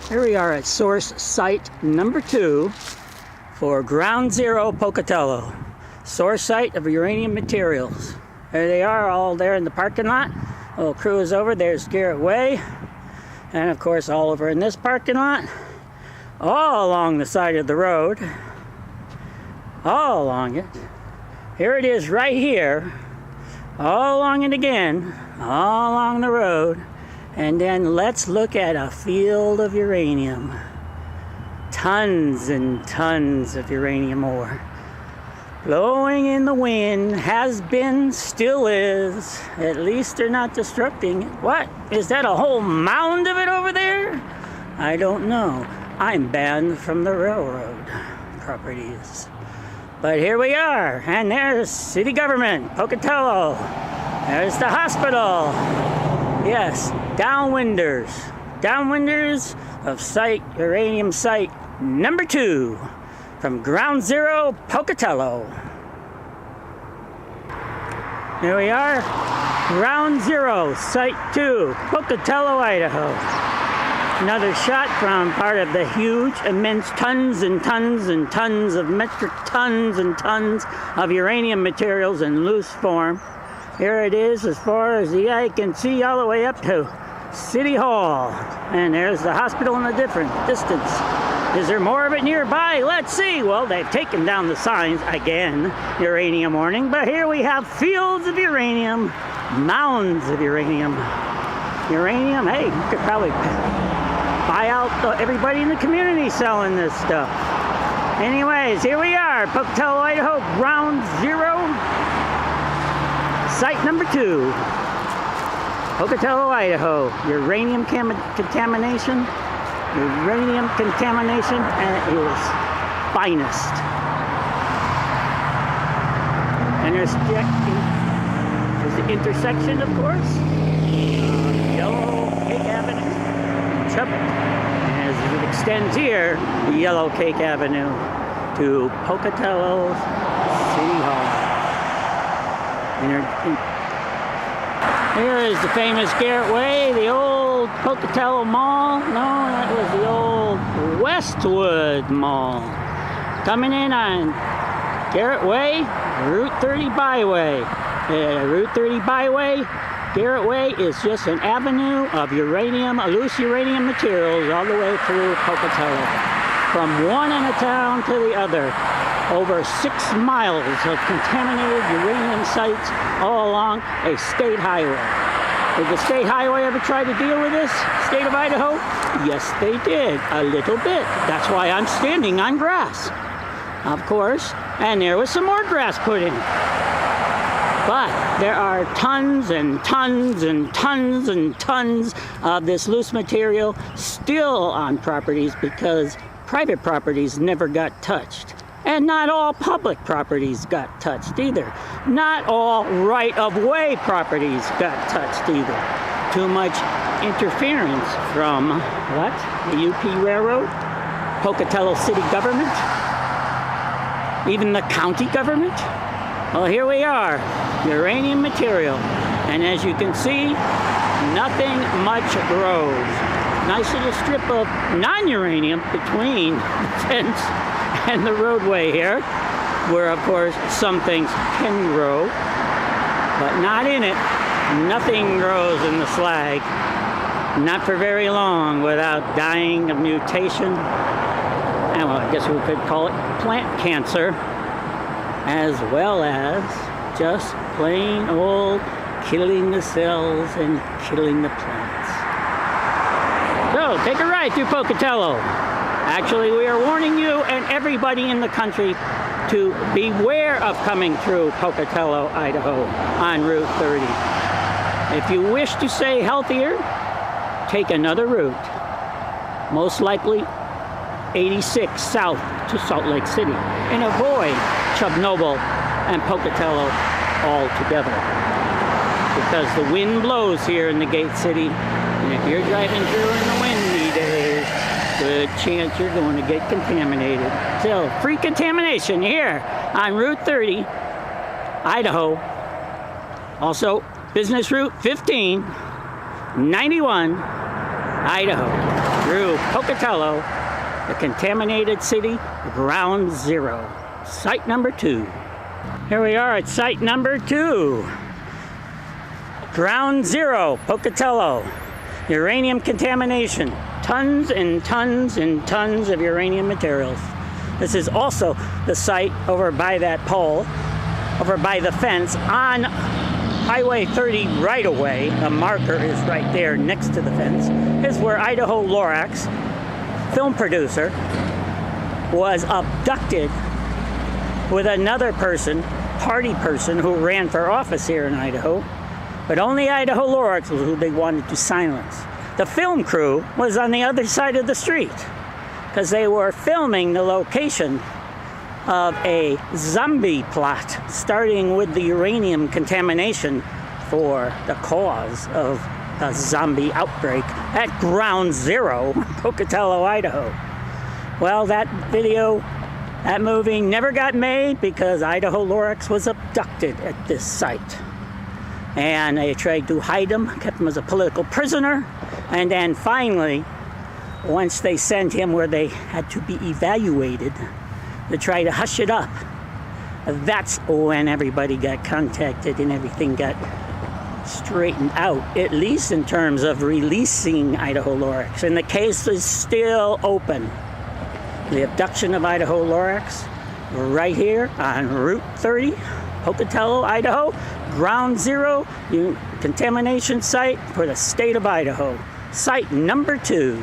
Here we are at source site number 2 for Ground Zero Pocatello. Source site of uranium materials. There they are, all there in the parking lot. Little crew is over. There's Garrett Way. And of course all over in this parking lot. All along the side of the road. All along it. Here it is right here. All along it again. All along the road. And then let's look at a field of uranium. Tons and tons of uranium ore. Blowing in the wind, has been, still is. At least they're not destructing it. What? Is that a whole mound of it over there? I don't know. I'm banned from the railroad properties. But here we are, and there's city government, Pocatello. There's the hospital. Yes, Downwinders. Downwinders of uranium site number 2 from Ground Zero, Pocatello. Here we are, Ground Zero, Site 2, Pocatello, Idaho. Another shot from part of the huge, immense tons and tons and tons of metric tons and tons of uranium materials in loose form. Here it is as far as the eye can see, all the way up to City Hall. And there's the hospital in a different distance. Is there more of it nearby? Let's see. Well, they've taken down the signs again, uranium warning, but here we have fields of uranium, mounds of uranium. Uranium, hey, you could probably buy out everybody in the community selling this stuff. Anyways, here we are, Pocatello, Idaho, Ground Zero, site number 2. Pocatello, Idaho, uranium contamination. Uranium contamination at its finest. And there's the intersection, of course, Yellow Cake Avenue and Chubbuck. And as it extends here, Yellow Cake Avenue to Pocatello City Hall. Here is the famous Garrett Way, the old Pocatello Mall. No, that was the old Westwood Mall. Coming in on Garrett Way, Route 30 Byway. Route 30 Byway, Garrett Way is just an avenue of uranium, loose uranium materials all the way through Pocatello. From one end of town to the other. Over 6 miles of contaminated uranium sites all along a state highway. Did the state highway ever try to deal with this, state of Idaho? Yes, they did, a little bit. That's why I'm standing on grass, of course. And there was some more grass put in. But there are tons and tons and tons and tons of this loose material still on properties because private properties never got touched. And not all public properties got touched either. Not all right-of-way properties got touched either. Too much interference from, what? The UP Railroad? Pocatello City government? Even the county government? Well, here we are, uranium material. And as you can see, nothing much grows. Nice little strip of non-uranium between the fence and the roadway here, where of course some things can grow, but not in it. Nothing grows in the slag, not for very long without dying of mutation, and well, I guess we could call it plant cancer, as well as just plain old killing the cells and killing the plants. So take a ride through Pocatello. Actually, we are warning you and everybody in the country to beware of coming through Pocatello, Idaho on Route 30. If you wish to stay healthier, take another route. Most likely 86 south to Salt Lake City and avoid Chubbuck and Pocatello altogether. Because the wind blows here in the Gate City, and if you're driving through in the windy days, good chance you're going to get contaminated. So, free contamination here on Route 30, Idaho. Also, Business Route 15, 91, Idaho. through Pocatello, the contaminated city, ground zero. Site number 2. Here we are at site number 2. Ground zero, Pocatello. Uranium contamination. Tons and tons and tons of uranium materials. This is also the site over by that pole, over by the fence on Highway 30 right away. The marker is right there next to the fence. Is where Idaho Lorax, film producer, was abducted with another person, party person, who ran for office here in Idaho. But only Idaho Lorax was who they wanted to silence. The film crew was on the other side of the street because they were filming the location of a zombie plot, starting with the uranium contamination for the cause of the zombie outbreak at Ground Zero, Pocatello, Idaho. Well, that video, that movie never got made because Idaho Lorax was abducted at this site. And they tried to hide him, kept him as a political prisoner, and then finally, once they sent him where they had to be evaluated to try to hush it up, that's when everybody got contacted and everything got straightened out, at least in terms of releasing Idaho Lorax. And the case is still open. The abduction of Idaho Lorax, right here on Route 30, Pocatello, Idaho, ground zero, contamination site for the state of Idaho. Site number 2.